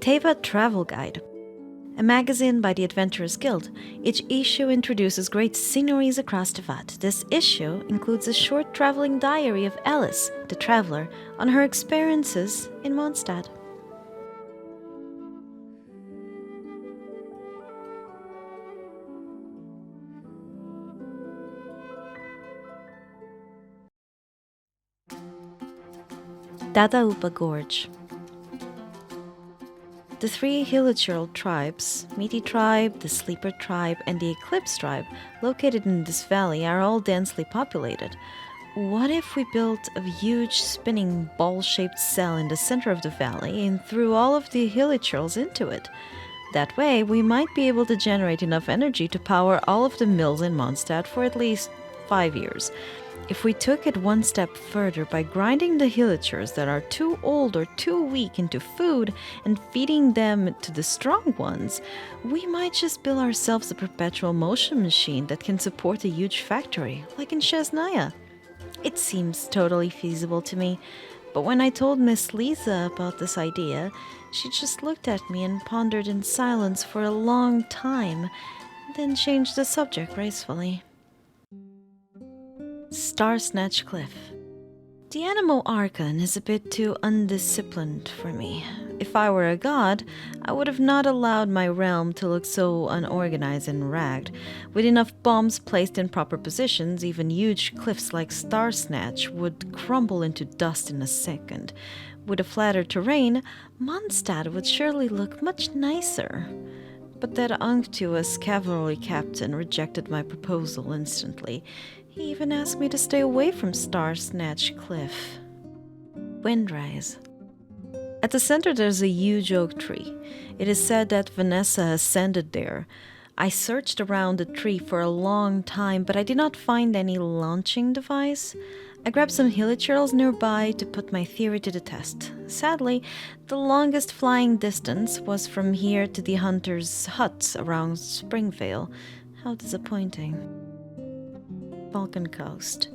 Teyvat Travel Guide, a magazine by the Adventurers Guild. Each issue introduces great sceneries across Teyvat. This issue includes a short traveling diary of Alice, the traveler, on her experiences in Mondstadt. Dadaupa Gorge. The three Hilichurl tribes, Meaty Tribe, the Sleeper Tribe, and the Eclipse Tribe, located in this valley, are all densely populated. What if we built a huge spinning ball-shaped cell in the center of the valley and threw all of the Hilichurls into it? That way, we might be able to generate enough energy to power all of the mills in Mondstadt for at least 5 years. If we took it one step further by grinding the Hilichurs that are too old or too weak into food and feeding them to the strong ones, we might just build ourselves a perpetual motion machine that can support a huge factory, like in Shesnaya. It seems totally feasible to me, but when I told Miss Lisa about this idea, she just looked at me and pondered in silence for a long time, then changed the subject gracefully. Starsnatch Cliff. The Animo Archon is a bit too undisciplined for me. If I were a god, I would have not allowed my realm to look so unorganized and ragged. With enough bombs placed in proper positions, even huge cliffs like Starsnatch would crumble into dust in a second. With a flatter terrain, Mondstadt would surely look much nicer. But that unctuous cavalry captain rejected my proposal instantly. He even asked me to stay away from Starsnatch Cliff. Windrise. At the center there's a huge oak tree. It is said that Vanessa ascended there. I searched around the tree for a long time, but I did not find any launching device. I grabbed some Hilichurls nearby to put my theory to the test. Sadly, the longest flying distance was from here to the hunters' huts around Springvale. How disappointing. Falcon Coast.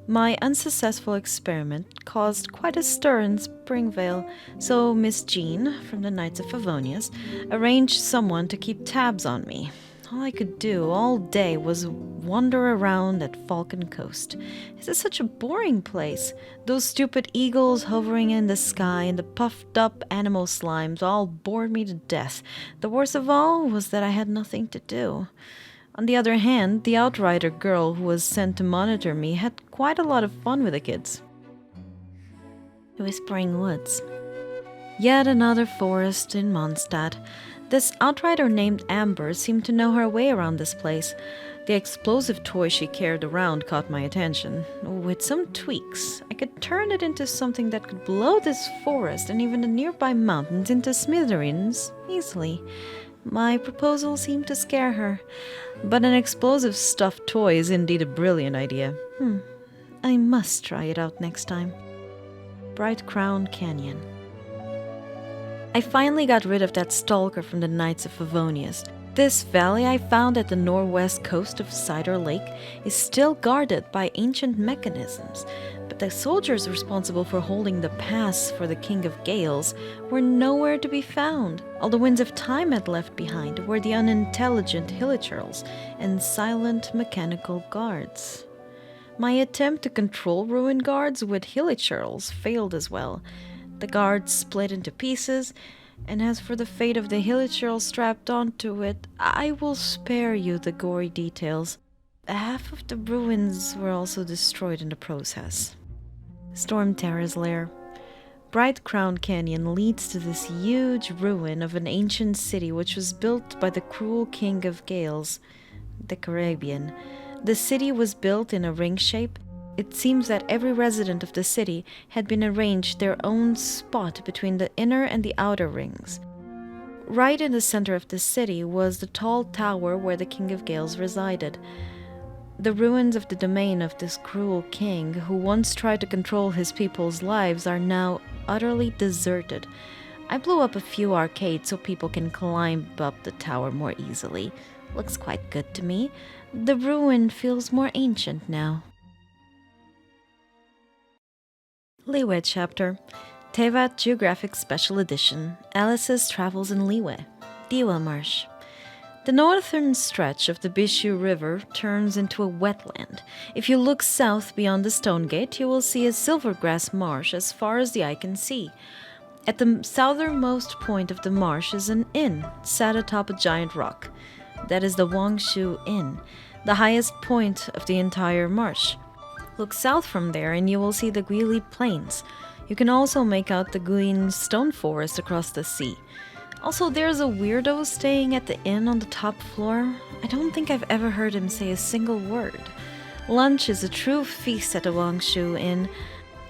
My unsuccessful experiment caused quite a stir in Springvale, so Miss Jean, from the Knights of Favonius, arranged someone to keep tabs on me. All I could do all day was wander around at Falcon Coast. This is such a boring place. Those stupid eagles hovering in the sky and the puffed-up animal slimes all bored me to death. The worst of all was that I had nothing to do. On the other hand, the outrider girl who was sent to monitor me had quite a lot of fun with the kids. Whispering Woods. Yet another forest in Mondstadt. This outrider named Amber seemed to know her way around this place. The explosive toy she carried around caught my attention. With some tweaks, I could turn it into something that could blow this forest and even the nearby mountains into smithereens easily. My proposal seemed to scare her, but an explosive stuffed toy is indeed a brilliant idea. I must try it out next time. Bright Crown Canyon. I finally got rid of that stalker from the Knights of Favonius. This valley I found at the northwest coast of Cider Lake is still guarded by ancient mechanisms, but the soldiers responsible for holding the pass for the King of Gales were nowhere to be found. All the winds of time had left behind were the unintelligent Hilichurls and silent mechanical guards. My attempt to control ruined guards with Hilichurls failed as well. The guards split into pieces, and as for the fate of the Hilichurl strapped onto it, I will spare you the gory details. Half of the ruins were also destroyed in the process. Storm Terror's Lair. Bright Crown Canyon leads to this huge ruin of an ancient city which was built by the cruel King of Gales, the Caribbean. The city was built in a ring shape. It seems that every resident of the city had been arranged their own spot between the inner and the outer rings. Right in the center of the city was the tall tower where the King of Gales resided. The ruins of the domain of this cruel king, who once tried to control his people's lives, are now utterly deserted. I blew up a few arcades so people can climb up the tower more easily. Looks quite good to me. The ruin feels more ancient now. Liyue Chapter. Teyvat Geographic Special Edition, Alice's Travels in Liyue, Luyue Marsh. The northern stretch of the Guizhou River turns into a wetland. If you look south beyond the stone gate, you will see a silvergrass marsh as far as the eye can see. At the southernmost point of the marsh is an inn, set atop a giant rock. That is the Guang Sho Inn, the highest point of the entire marsh. Look south from there and you will see the Yori Plains. You can also make out the Guan stone forest across the sea. Also, there's a weirdo staying at the inn on the top floor. I don't think I've ever heard him say a single word. Lunch is a true feast at the Guang Sho Inn.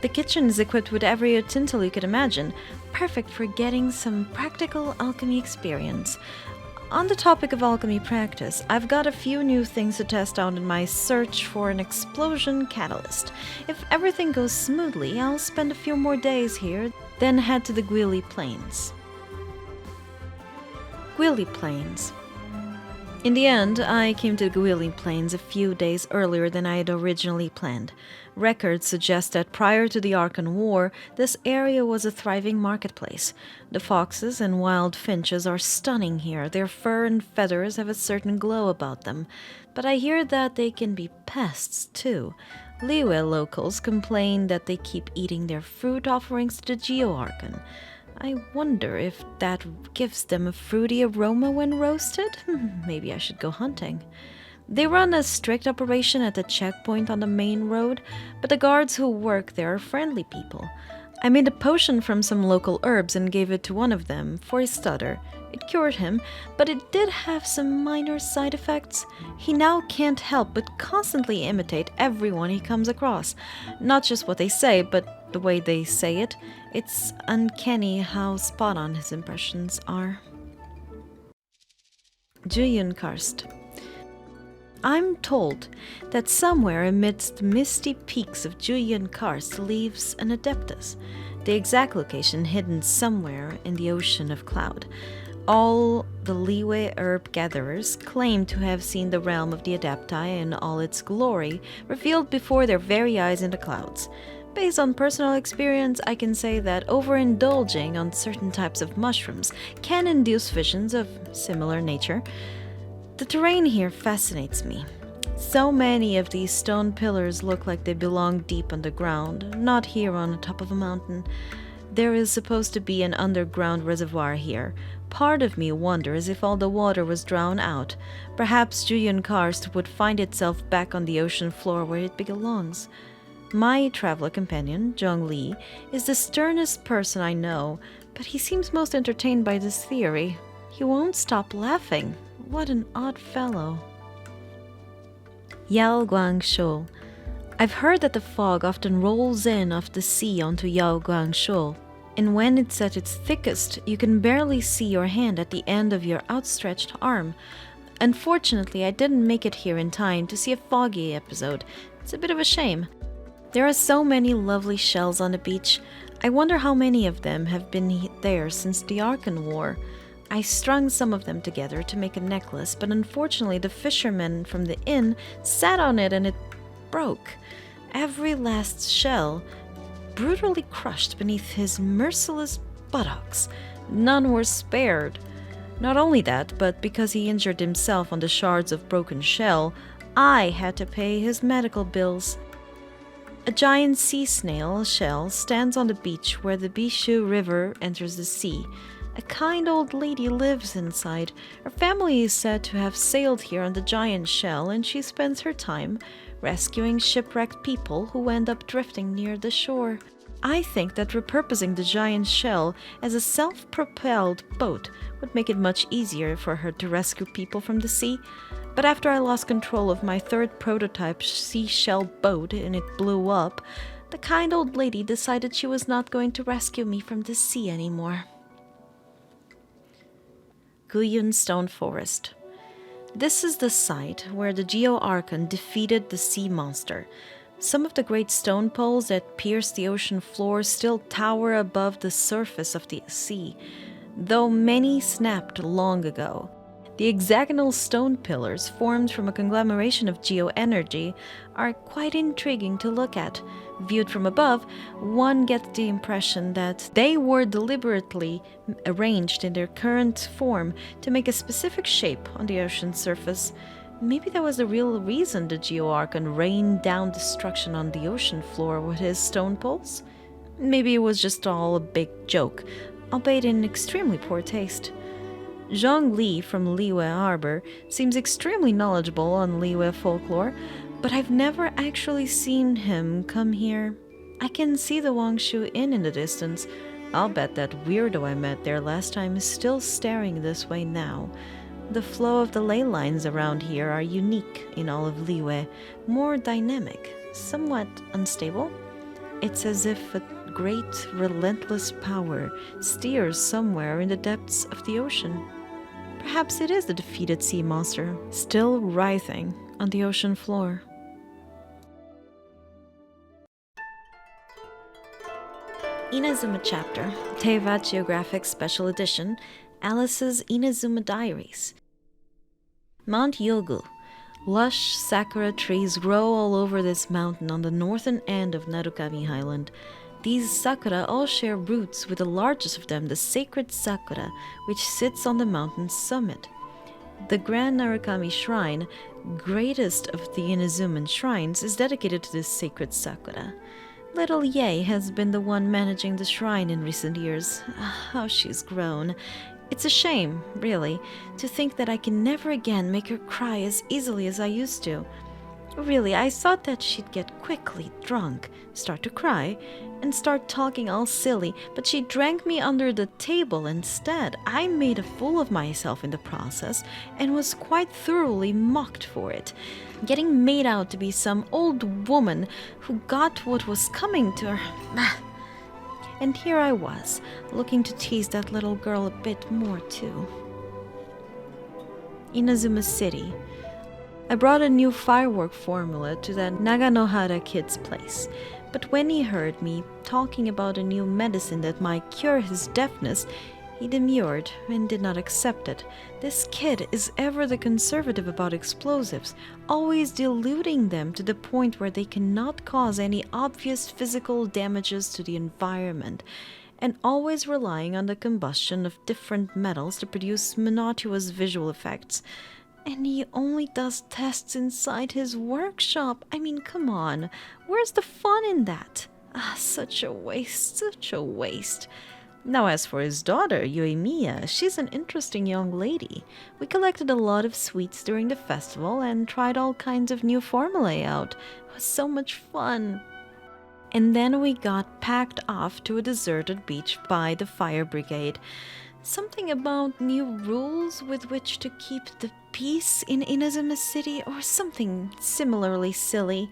The kitchen is equipped with every utensil you could imagine, perfect for getting some practical alchemy experience. On the topic of alchemy practice, I've got a few new things to test out in my search for an explosion catalyst. If everything goes smoothly, I'll spend a few more days here, then head to the Yori Plains. Yori Plains. In the end, I came to the Yori Plains a few days earlier than I had originally planned. Records suggest that prior to the Arkan War, this area was a thriving marketplace. The foxes and wild finches are stunning here. Their fur and feathers have a certain glow about them. But I hear that they can be pests, too. Liyue locals complain that they keep eating their fruit offerings to the Geo-Arkan. I wonder if that gives them a fruity aroma when roasted? Maybe I should go hunting. They run a strict operation at the checkpoint on the main road, but the guards who work there are friendly people. I made a potion from some local herbs and gave it to one of them for his stutter. It cured him, but it did have some minor side effects. He now can't help but constantly imitate everyone he comes across. Not just what they say, but the way they say it. It's uncanny how spot on his impressions are. Guizhou Karst. I'm told that somewhere amidst the misty peaks of Guizhou Karst lives an Adeptus, the exact location hidden somewhere in the ocean of cloud. All the Liyue herb gatherers claim to have seen the realm of the Adepti in all its glory, revealed before their very eyes in the clouds. Based on personal experience, I can say that overindulging on certain types of mushrooms can induce visions of similar nature. The terrain here fascinates me. So many of these stone pillars look like they belong deep underground, not here on the top of a mountain. There is supposed to be an underground reservoir here. Part of me wonders if all the water was drowned out. Perhaps Guizhou Karst would find itself back on the ocean floor where it belongs. My traveler companion, Zhongli, is the sternest person I know, but he seems most entertained by this theory. He won't stop laughing. What an odd fellow. Yao Guang Sho. I've heard that the fog often rolls in off the sea onto Yao Guang Sho, and when it's at its thickest, you can barely see your hand at the end of your outstretched arm. Unfortunately, I didn't make it here in time to see a foggy episode. It's a bit of a shame. There are so many lovely shells on the beach. I wonder how many of them have been there since the Arkan War. I strung some of them together to make a necklace, but unfortunately the fisherman from the inn sat on it and it broke. Every last shell brutally crushed beneath his merciless buttocks. None were spared. Not only that, but because he injured himself on the shards of broken shell, I had to pay his medical bills. A giant sea snail shell stands on the beach where the Guizhou River enters the sea. A kind old lady lives inside. Her family is said to have sailed here on the giant shell, and she spends her time rescuing shipwrecked people who end up drifting near the shore. I think that repurposing the giant shell as a self-propelled boat would make it much easier for her to rescue people from the sea. But after I lost control of my third prototype seashell boat and it blew up, the kind old lady decided she was not going to rescue me from the sea anymore. Guiyun Stone Forest. This is the site where the Geo-Arkan defeated the sea monster. Some of the great stone poles that pierce the ocean floor still tower above the surface of the sea, though many snapped long ago. The hexagonal stone pillars, formed from a conglomeration of geo-energy, are quite intriguing to look at. Viewed from above, one gets the impression that they were deliberately arranged in their current form to make a specific shape on the ocean's surface. Maybe that was the real reason the Geo-Archon rained down destruction on the ocean floor with his stone poles. Maybe it was just all a big joke, albeit in extremely poor taste. Zhang Li from Liyue Harbor seems extremely knowledgeable on Liyue folklore, but I've never actually seen him come here. I can see the Wangshu Inn in the distance. I'll bet that weirdo I met there last time is still staring this way now. The flow of the ley lines around here are unique in all of Liyue, more dynamic, somewhat unstable. It's as if a great, relentless power steers somewhere in the depths of the ocean. Perhaps it is the defeated sea monster, still writhing on the ocean floor. Inazuma Chapter, Teyvat Geographic Special Edition, Alice's Inazuma Diaries. Mount Yogu. Lush sakura trees grow all over this mountain on the northern end of Narukami Highland. These sakura all share roots, with the largest of them the sacred sakura, which sits on the mountain's summit. The Grand Narukami Shrine, greatest of the Inazuman shrines, is dedicated to this sacred sakura. Little Yae has been the one managing the shrine in recent years. How she's grown. It's a shame, really, to think that I can never again make her cry as easily as I used to. Really, I thought that she'd get quickly drunk, start to cry, and start talking all silly, but she drank me under the table instead. I made a fool of myself in the process, and was quite thoroughly mocked for it, getting made out to be some old woman who got what was coming to her. And here I was, looking to tease that little girl a bit more too. Inazuma City. I brought a new firework formula to that Naganohara kid's place, but when he heard me talking about a new medicine that might cure his deafness, he demurred and did not accept it. This kid is ever the conservative about explosives, always diluting them to the point where they cannot cause any obvious physical damages to the environment, and always relying on the combustion of different metals to produce monotonous visual effects. And he only does tests inside his workshop. I mean, come on. Where's the fun in that? Such a waste, such a waste. Now, as for his daughter, Yoimiya, she's an interesting young lady. We collected a lot of sweets during the festival and tried all kinds of new formulae out. It was so much fun. And then we got packed off to a deserted beach by the fire brigade. Something about new rules with which to keep the peace in Inazuma City, or something similarly silly.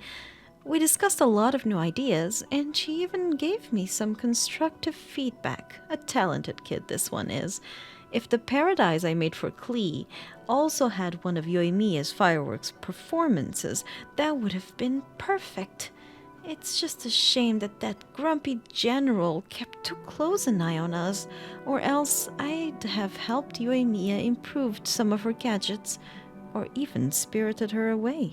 We discussed a lot of new ideas, and she even gave me some constructive feedback. A talented kid, this one is. If the paradise I made for Klee also had one of Yoimiya's fireworks performances, that would have been perfect. It's just a shame that that grumpy general kept too close an eye on us, or else I'd have helped Yoimiya improve some of her gadgets, or even spirited her away.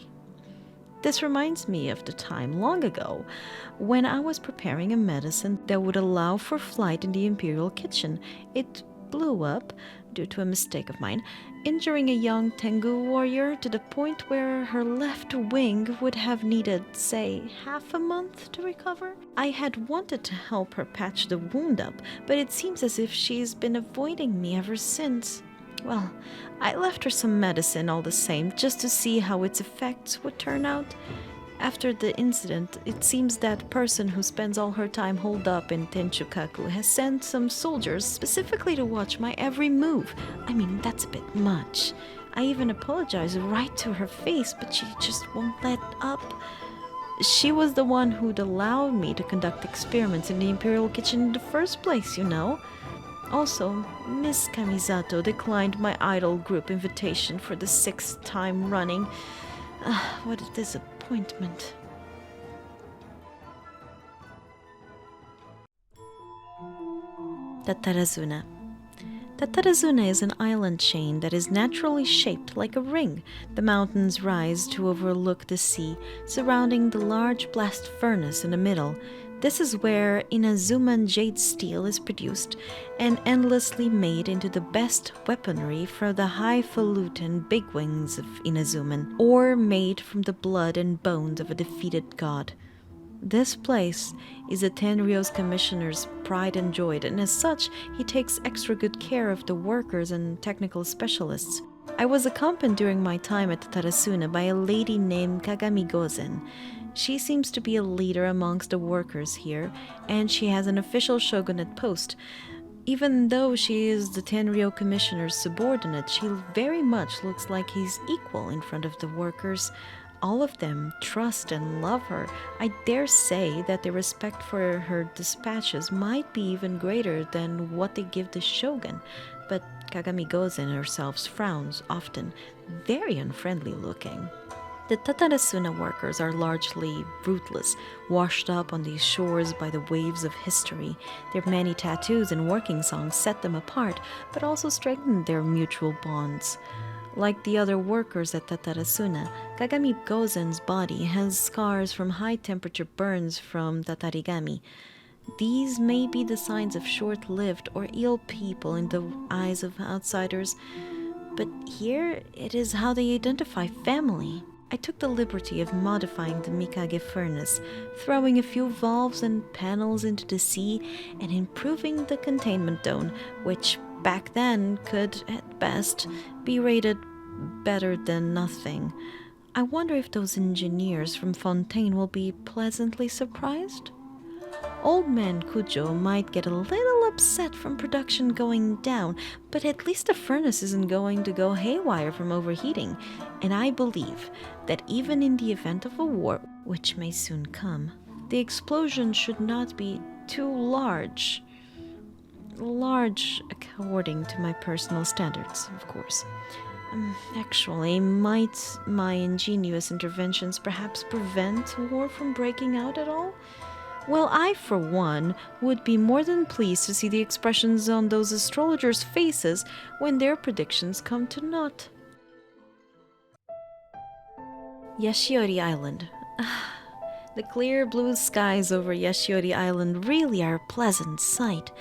This reminds me of the time long ago when I was preparing a medicine that would allow for flight in the Imperial kitchen. It blew up, due to a mistake of mine, injuring a young Tengu warrior to the point where her left wing would have needed, say, half a month to recover. I had wanted to help her patch the wound up, but it seems as if she's been avoiding me ever since. Well, I left her some medicine all the same, just to see how its effects would turn out. After the incident, it seems that person who spends all her time holed up in Tenchukaku has sent some soldiers specifically to watch my every move. I mean, that's a bit much. I even apologized right to her face, but she just won't let up. She was the one who'd allowed me to conduct experiments in the Imperial kitchen in the first place, you know. Also, Miss Kamisato declined my idol group invitation for the 6th time running. What a disappointment. Tattarazuna. Tatarazuna is an island chain that is naturally shaped like a ring. The mountains rise to overlook the sea, surrounding the large blast furnace in the middle. This is where Inazuman jade steel is produced and endlessly made into the best weaponry for the highfalutin bigwings of Inazuman, or made from the blood and bones of a defeated god. This place is the Tenryo's commissioner's pride and joy, and as such, he takes extra good care of the workers and technical specialists. I was accompanied during my time at Tarasuna by a lady named Kagami Gozen. She seems to be a leader amongst the workers here, and she has an official shogunate post. Even though she is the Tenryo commissioner's subordinate, she very much looks like he's equal in front of the workers. All of them trust and love her. I dare say that their respect for her dispatches might be even greater than what they give the shogun, but Kagami Gozen herself frowns often, very unfriendly looking. The Tatarasuna workers are largely rootless, washed up on these shores by the waves of history. Their many tattoos and working songs set them apart, but also strengthen their mutual bonds. Like the other workers at Tatarasuna, Kagami Gozen's body has scars from high-temperature burns from tatarigami. These may be the signs of short-lived or ill people in the eyes of outsiders, but here it is how they identify family. I took the liberty of modifying the Mikage furnace, throwing a few valves and panels into the sea, and improving the containment dome, which back then could, at best, be rated better than nothing. I wonder if those engineers from Fontaine will be pleasantly surprised? Old man Kujo might get a little upset from production going down, but at least the furnace isn't going to go haywire from overheating, and I believe that even in the event of a war, which may soon come, the explosion should not be too large. Large according to my personal standards, of course. Actually, might my ingenious interventions perhaps prevent war from breaking out at all? Well, I, for one, would be more than pleased to see the expressions on those astrologers' faces when their predictions come to naught. Yashiori Island. The clear blue skies over Yashiori Island really are a pleasant sight.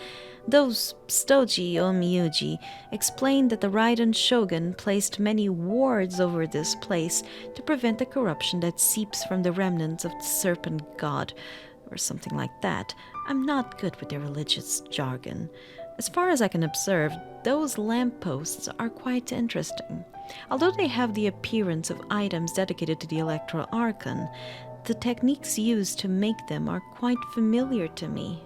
Those Stoji Omiyuji explained that the Raiden shogun placed many wards over this place to prevent the corruption that seeps from the remnants of the serpent god, or something like that. I'm not good with their religious jargon. As far as I can observe, those lampposts are quite interesting. Although they have the appearance of items dedicated to the Electro Archon, the techniques used to make them are quite familiar to me.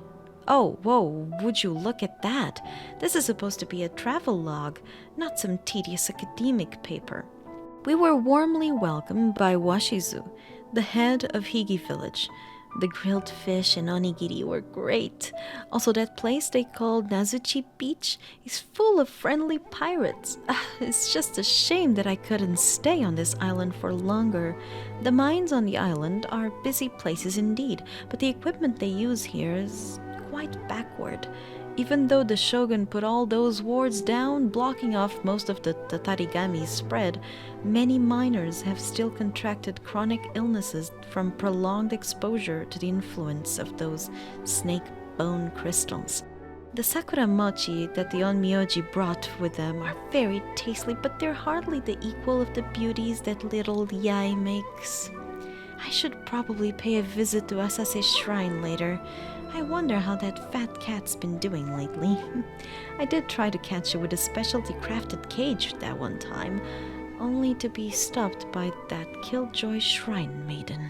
Oh, whoa, would you look at that? This is supposed to be a travel log, not some tedious academic paper. We were warmly welcomed by Washizu, the head of Higi village. The grilled fish and onigiri were great. Also, that place they call Nazuchi Beach is full of friendly pirates. It's just a shame that I couldn't stay on this island for longer. The mines on the island are busy places indeed, but the equipment they use here is quite backward. Even though the shogun put all those wards down, blocking off most of the tatarigami's spread, many miners have still contracted chronic illnesses from prolonged exposure to the influence of those snake bone crystals. The sakura mochi that the onmyoji brought with them are very tasty, but they're hardly the equal of the beauties that little Yai makes. I should probably pay a visit to Asase's shrine later. I wonder how that fat cat's been doing lately. I did try to catch it with a specialty crafted cage that one time, only to be stopped by that killjoy shrine maiden.